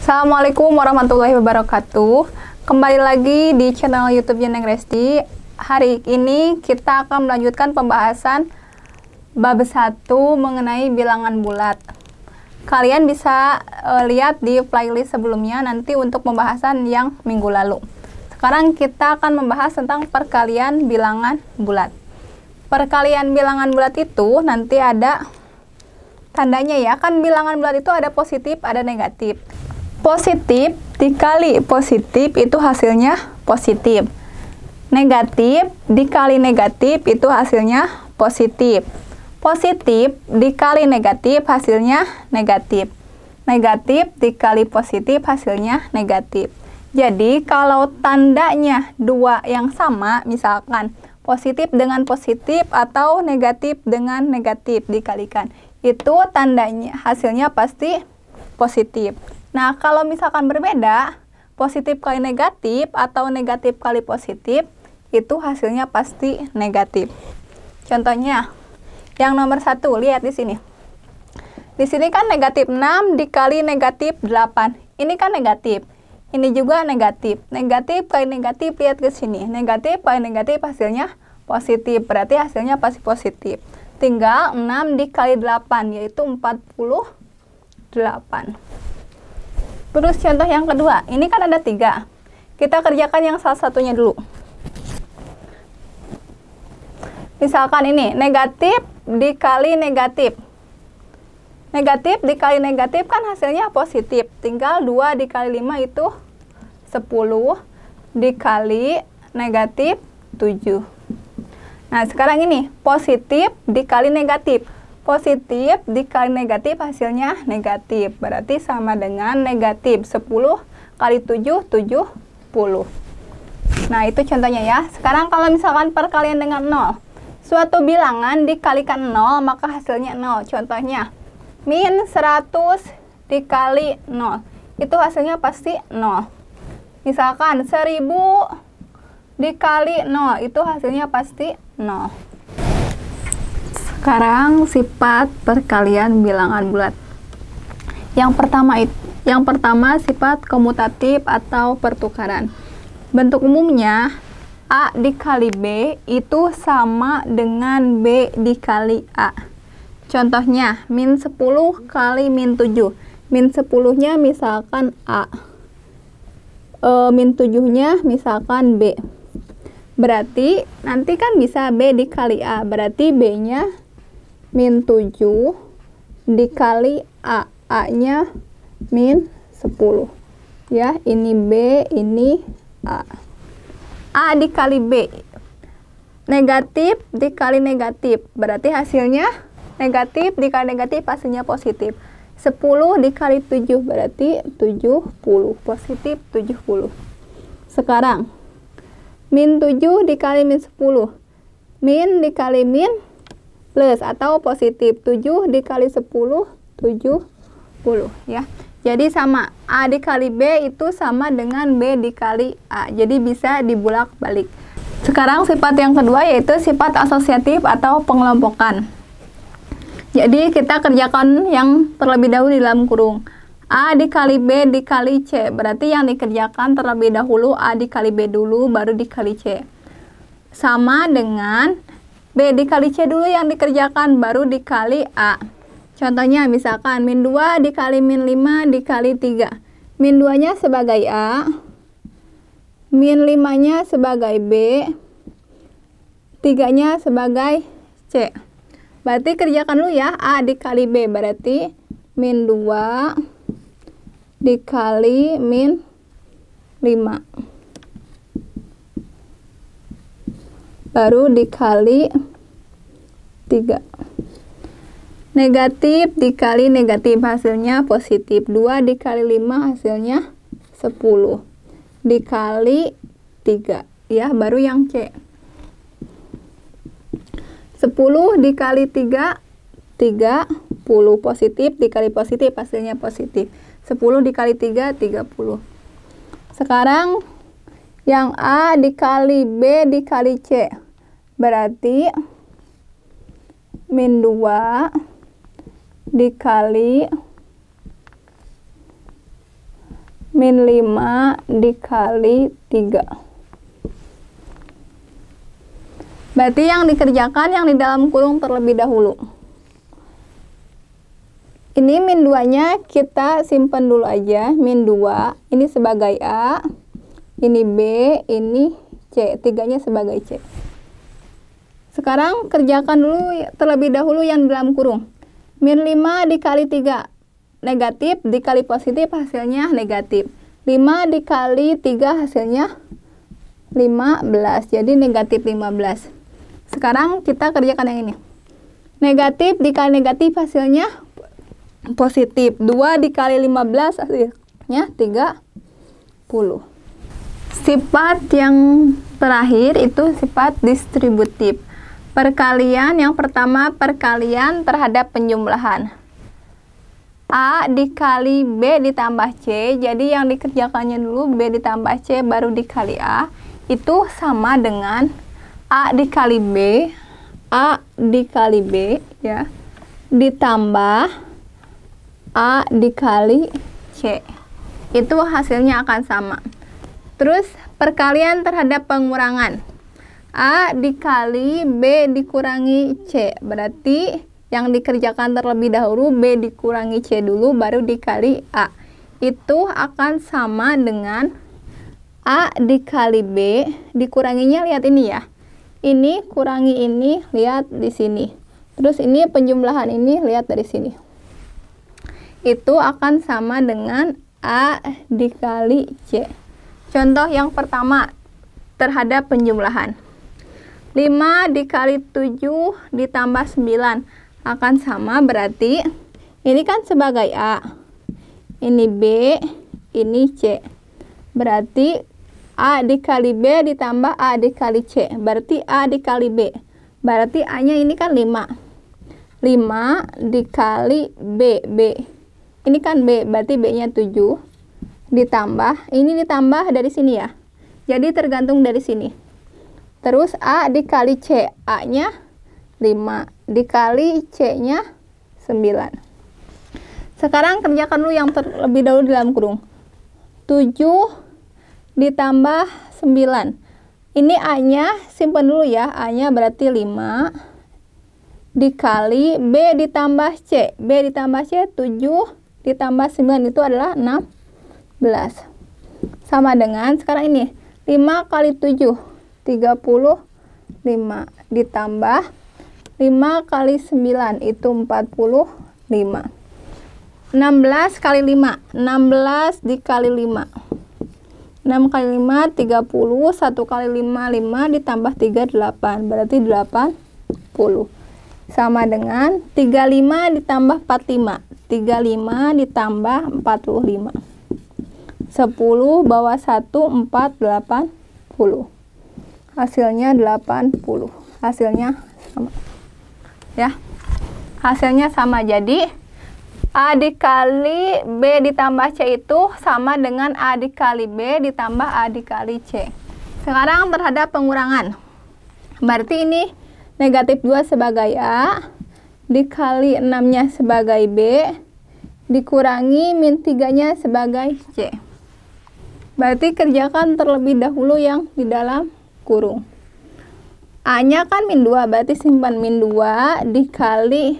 Assalamualaikum warahmatullahi wabarakatuh. Kembali lagi di channel YouTube Neng Resti. Hari ini kita akan melanjutkan pembahasan bab 1 mengenai bilangan bulat. Kalian bisa lihat di playlist sebelumnya nanti untuk pembahasan yang minggu lalu. Sekarang kita akan membahas tentang perkalian bilangan bulat. Perkalian bilangan bulat itu nanti ada tandanya ya, kan bilangan bulat itu ada positif, ada negatif. Positif dikali positif itu hasilnya positif. Negatif dikali negatif itu hasilnya positif. Positif dikali negatif hasilnya negatif. Negatif dikali positif hasilnya negatif. Jadi kalau tandanya dua yang sama, misalkan positif dengan positif atau negatif dengan negatif dikalikan, itu tandanya hasilnya pasti positif. Nah, kalau misalkan berbeda, positif kali negatif atau negatif kali positif, itu hasilnya pasti negatif. Contohnya, yang nomor 1, lihat di sini. Di sini kan negatif 6 dikali negatif 8. Ini kan negatif. Ini juga negatif. Negatif kali negatif, lihat ke sini. Negatif kali negatif hasilnya positif. Berarti hasilnya pasti positif. Tinggal 6 dikali 8, yaitu 48. Terus contoh yang kedua, ini kan ada 3. Kita kerjakan yang salah satunya dulu. Misalkan ini, negatif dikali negatif. Negatif dikali negatif kan hasilnya positif. Tinggal 2 dikali 5 itu 10 dikali negatif 7. Nah, sekarang ini, positif dikali negatif. Positif dikali negatif hasilnya negatif. Berarti sama dengan negatif 10 kali 7, 70. Nah, itu contohnya ya. Sekarang kalau misalkan perkalian dengan 0. Suatu bilangan dikalikan 0, maka hasilnya 0. Contohnya, min 100 dikali 0. Itu hasilnya pasti 0. Misalkan 1000 dikali 0. Itu hasilnya pasti 0. Sekarang sifat perkalian bilangan bulat. Yang pertama sifat komutatif atau pertukaran. Bentuk umumnya A dikali B itu sama dengan B dikali A. Contohnya min 10 kali min 7. Min 10-nya misalkan A. Min 7-nya misalkan B. Berarti nanti kan bisa B dikali A. Berarti B-nya min 7 dikali A. A-nya min 10. Ya, ini B, ini A. A dikali B. Negatif dikali negatif. Berarti hasilnya negatif dikali negatif hasilnya positif. 10 dikali 7 berarti 70. Positif 70. Sekarang, min 7 dikali min 10. Min dikali min plus atau positif 7 dikali 10, 70 ya. Jadi sama, A dikali B itu sama dengan B dikali A. Jadi bisa dibulak-balik. Sekarang sifat yang kedua yaitu sifat asosiatif atau pengelompokan. Jadi kita kerjakan yang terlebih dahulu di dalam kurung. A dikali B dikali C. Berarti yang dikerjakan terlebih dahulu A dikali B dulu, baru dikali C. Sama dengan B dikali C dulu yang dikerjakan, baru dikali A. Contohnya misalkan min 2 dikali min 5 dikali 3. Min 2-nya sebagai A. Min 5-nya sebagai B. 3-nya sebagai C. Berarti kerjakan dulu ya. A dikali B berarti min 2 dikali min 5. Baru dikali 3. Negatif dikali negatif hasilnya positif. 2 dikali 5 hasilnya 10. Dikali 3. Ya, baru yang C. 10 dikali 3, 30. Positif dikali positif hasilnya positif. 10 dikali 3, 30. Sekarang yang A dikali B dikali C. Berarti min 2 dikali min 5 dikali 3. Berarti yang dikerjakan yang di dalam kurung terlebih dahulu. Ini min 2-nya kita simpan dulu aja, min 2. Ini sebagai A, ini B, ini C. 3-nya sebagai C. Sekarang kerjakan dulu terlebih dahulu yang di dalam kurung. Min 5 dikali 3. Negatif dikali positif hasilnya negatif. 5 dikali 3 hasilnya 15. Jadi negatif 15. Sekarang kita kerjakan yang ini. Negatif dikali negatif hasilnya positif. 2 dikali 15 hasilnya 30. Sifat yang terakhir itu sifat distributif. Perkalian yang pertama, perkalian terhadap penjumlahan. A dikali B ditambah C, jadi yang dikerjakannya dulu B ditambah C baru dikali A, itu sama dengan A dikali B, A dikali B, ya, ditambah A dikali C. Itu hasilnya akan sama. Terus perkalian terhadap pengurangan. A dikali B dikurangi C, berarti yang dikerjakan terlebih dahulu B dikurangi C dulu baru dikali A. Itu akan sama dengan A dikali B, dikuranginya lihat ini ya. Ini kurangi ini, lihat di sini. Terus ini penjumlahan ini, lihat dari sini. Itu akan sama dengan A dikali C. Contoh yang pertama terhadap penjumlahan. 5 dikali 7 ditambah 9 akan sama, berarti ini kan sebagai A, ini B, ini C. Berarti A dikali B ditambah A dikali C, berarti A dikali B. Berarti A-nya ini kan 5. 5 dikali B, B. Ini kan B, berarti B-nya 7. Ditambah, ini ditambah dari sini ya. Jadi tergantung dari sini. Terus A dikali C, A-nya 5 dikali C-nya 9. Sekarang kerjakan dulu yang terlebih dahulu di dalam kurung. 7 ditambah 9. Ini A-nya simpan dulu ya. A-nya berarti 5 dikali B ditambah C. B ditambah C 7 ditambah 9 itu adalah 16. Sama dengan sekarang ini 5 kali 7 35 ditambah 5 kali 9 itu 45. 16 kali 5, 16 dikali 5. 6 kali 5, 30. 1 kali 5, 5 ditambah 3, 8. Berarti 80. Sama dengan 35 ditambah 45. 35 ditambah 45. 10 bawah 1, 4, 80. Hasilnya 80. Hasilnya sama. Ya, hasilnya sama. Jadi A dikali B ditambah C itu sama dengan A dikali B ditambah A dikali C. Sekarang terhadap pengurangan, berarti ini negatif 2 sebagai A dikali 6 nya sebagai B dikurangi min 3 nya sebagai C. Berarti kerjakan terlebih dahulu yang di dalam kurung. A-nya kan min 2, berarti simpan min 2 dikali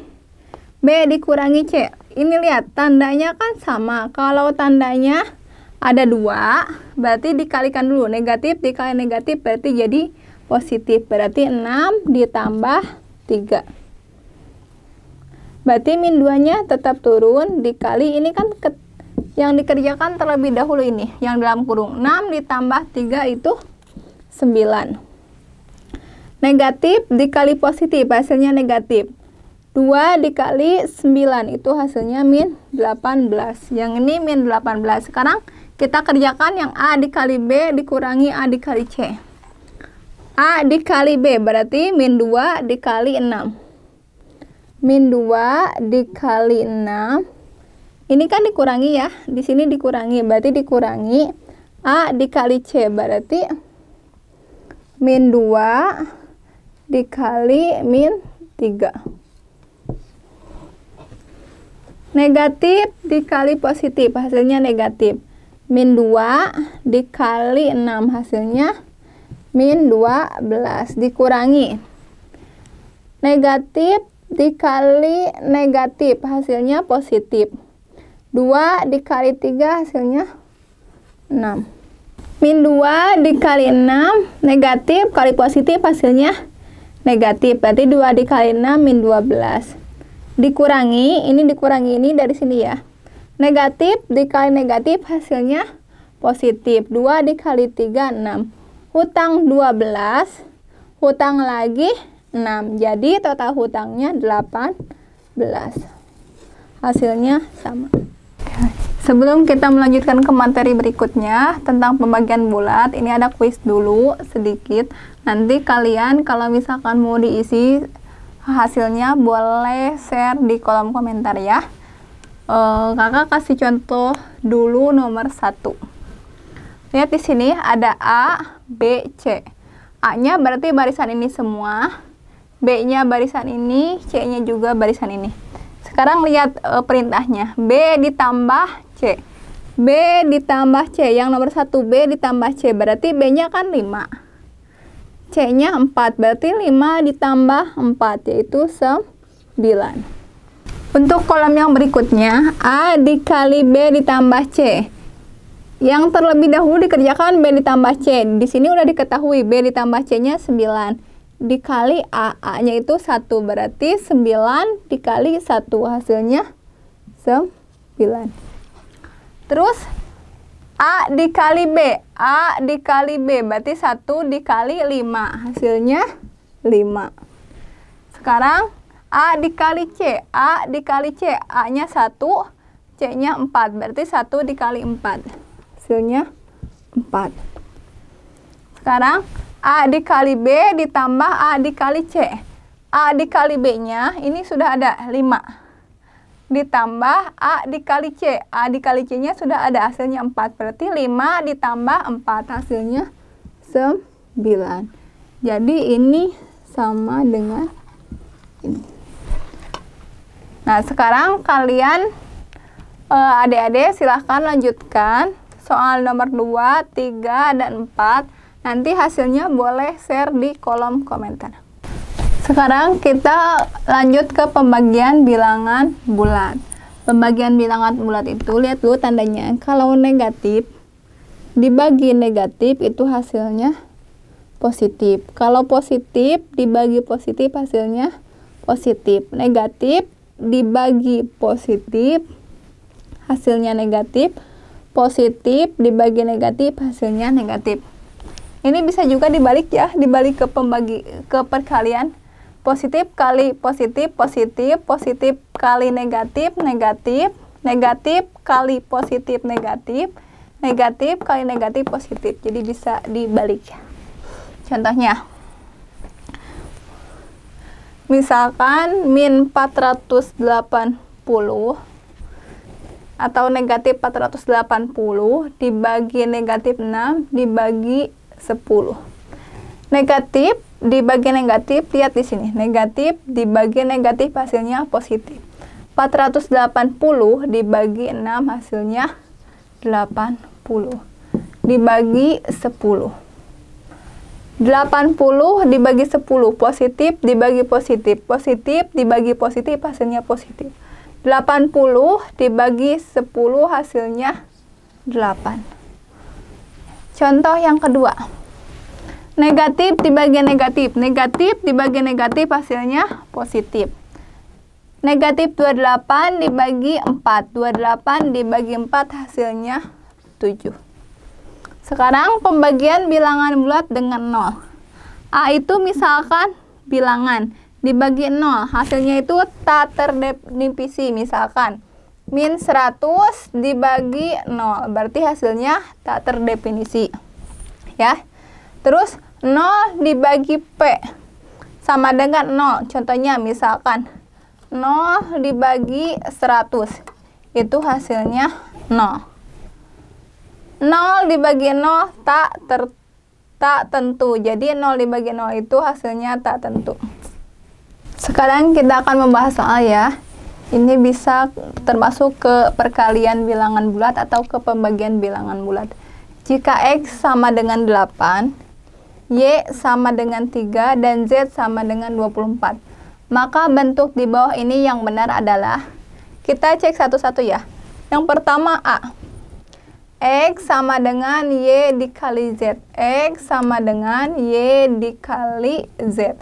B dikurangi C. Ini lihat, tandanya kan sama. Kalau tandanya ada 2, berarti dikalikan dulu. Negatif dikali negatif berarti jadi positif. Berarti 6 ditambah 3. Berarti min 2-nya tetap turun dikali, ini kan yang dikerjakan terlebih dahulu ini, yang dalam kurung. 6 ditambah 3 itu 9. Negatif dikali positif, hasilnya negatif. 2 dikali 9 itu hasilnya min 18. Yang ini min 18. Sekarang kita kerjakan yang A dikali B dikurangi A dikali C. A dikali B berarti min 2 dikali 6. Min 2 dikali 6. Ini kan dikurangi ya. Di sini dikurangi, berarti dikurangi A dikali C berarti min 2 dikali min 3. Negatif dikali positif, hasilnya negatif. Min 2 dikali 6 hasilnya min 12. Dikurangi negatif dikali negatif hasilnya positif. 2 dikali 3 hasilnya 6. Min 2 dikali 6 negatif kali positif hasilnya negatif. Berarti 2 dikali 6 min 12. Dikurangi ini dari sini ya. Negatif dikali negatif hasilnya positif. 2 dikali 3 6. Hutang 12, hutang lagi 6. Jadi total hutangnya 18. Hasilnya sama. Sebelum kita melanjutkan ke materi berikutnya tentang pembagian bulat, ini ada kuis dulu sedikit. Nanti kalian kalau misalkan mau diisi hasilnya boleh share di kolom komentar ya. Kakak kasih contoh dulu nomor 1. Lihat di sini ada A, B, C. A-nya berarti barisan ini semua, B-nya barisan ini, C-nya juga barisan ini. Sekarang lihat perintahnya, B ditambah C. B ditambah C, yang nomor 1 B ditambah C, berarti B-nya kan 5. C-nya 4, berarti 5 ditambah 4, yaitu 9. Untuk kolom yang berikutnya, A dikali B ditambah C. Yang terlebih dahulu dikerjakan B ditambah C. Di sini udah diketahui B ditambah C-nya 9. Dikali A, A-nya itu 1, berarti 9 dikali 1, hasilnya 9. Terus A dikali B, A dikali B, berarti 1 dikali 5, hasilnya 5. Sekarang A dikali C, A dikali C, A-nya 1, C-nya 4, berarti 1 dikali 4, hasilnya 4. Sekarang A dikali B ditambah A dikali C. A dikali B-nya ini sudah ada 5. Ditambah A dikali C. A dikali C-nya sudah ada, hasilnya 4. Berarti 5 ditambah 4, hasilnya 9. Jadi ini sama dengan ini. Nah, sekarang kalian adik-adik silahkan lanjutkan soal nomor 2, 3, dan 4. Nanti hasilnya boleh share di kolom komentar. Sekarang kita lanjut ke pembagian bilangan bulat. Pembagian bilangan bulat itu, lihat dulu tandanya. Kalau negatif dibagi negatif itu hasilnya positif. Kalau positif dibagi positif hasilnya positif. Negatif dibagi positif hasilnya negatif. Positif dibagi negatif hasilnya negatif. Ini bisa juga dibalik ya, dibalik ke perkalian. Positif kali positif, positif, positif kali negatif, negatif, negatif kali positif, negatif, negatif kali negatif, positif. Jadi bisa dibalik ya. Contohnya, misalkan min 480 atau negatif 480 dibagi negatif 6 dibagi 10. Negatif dibagi negatif, lihat di sini. Negatif dibagi negatif hasilnya positif. 480 dibagi 6 hasilnya 80. Dibagi 10. 80 dibagi 10 positif dibagi positif. Positif dibagi positif hasilnya positif. 80 dibagi 10 hasilnya 8. Contoh yang kedua. Negatif dibagi negatif. Negatif dibagi negatif hasilnya positif. Negatif 28 dibagi 4. 28 dibagi 4 hasilnya 7. Sekarang pembagian bilangan bulat dengan 0. A itu misalkan bilangan. Dibagi 0, hasilnya itu tak terdefinisi. Misalkan min 100 dibagi 0, berarti hasilnya tak terdefinisi ya. Terus 0 dibagi P sama dengan 0. Contohnya misalkan 0 dibagi 100, itu hasilnya 0. 0 dibagi 0 tak tentu. Jadi 0 dibagi 0 itu hasilnya tak tentu. Sekarang kita akan membahas soal ya. Ini bisa termasuk ke perkalian bilangan bulat atau ke pembagian bilangan bulat. Jika X sama dengan 8, Y sama dengan 3, dan Z sama dengan 24. Maka bentuk di bawah ini yang benar adalah, kita cek satu-satu ya. Yang pertama A. X sama dengan Y dikali Z. X sama dengan Y dikali Z.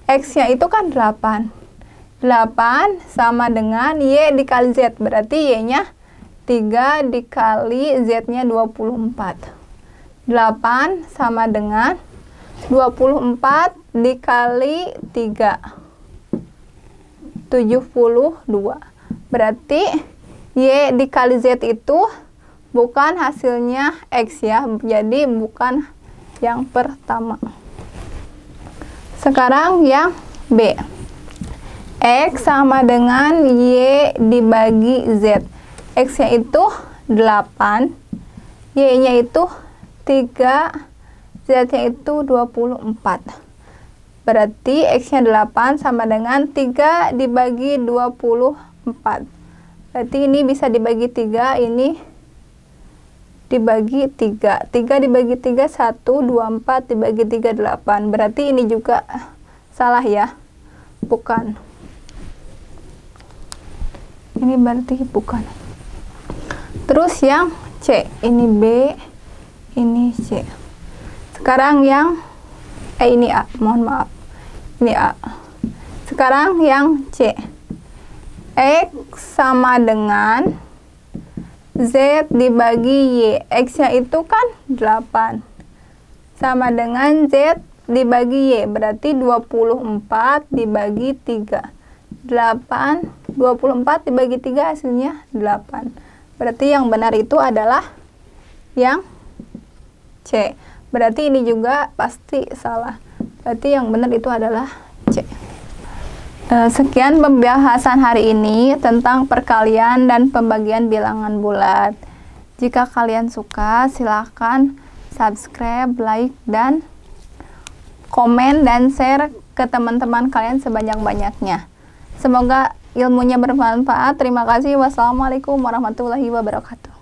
X-nya itu kan 8. 8 sama dengan Y dikali Z. Berarti Y-nya 3 dikali Z-nya 24. 8 sama dengan 24 dikali 3. 72. Berarti Y dikali Z itu bukan hasilnya X ya, jadi bukan yang pertama. Sekarang yang B. X sama dengan Y dibagi Z. X-nya itu 8, Y-nya itu 3, Z-nya itu 24. Berarti X-nya 8 sama dengan 3 dibagi 24. Berarti ini bisa dibagi 3, ini dibagi 3. 3 dibagi 3, 1, 24 dibagi 3, 8. Berarti ini juga salah ya? Bukan. Ini berarti bukan. Terus yang C. Ini B, ini C. Sekarang yang ini A, mohon maaf. Ini A. Sekarang yang C. X sama dengan Z dibagi Y. X-nya itu kan 8. Sama dengan Z dibagi Y. Berarti 24 dibagi 3. 8. 24 dibagi 3 hasilnya 8. Berarti yang benar itu adalah yang C. Berarti ini juga pasti salah. Berarti yang benar itu adalah C. Sekian pembahasan hari ini tentang perkalian dan pembagian bilangan bulat. Jika kalian suka, silahkan subscribe, like, dan komen dan share ke teman-teman kalian sebanyak-banyaknya. Semoga ilmunya bermanfaat. Terima kasih. Wassalamualaikum warahmatullahi wabarakatuh.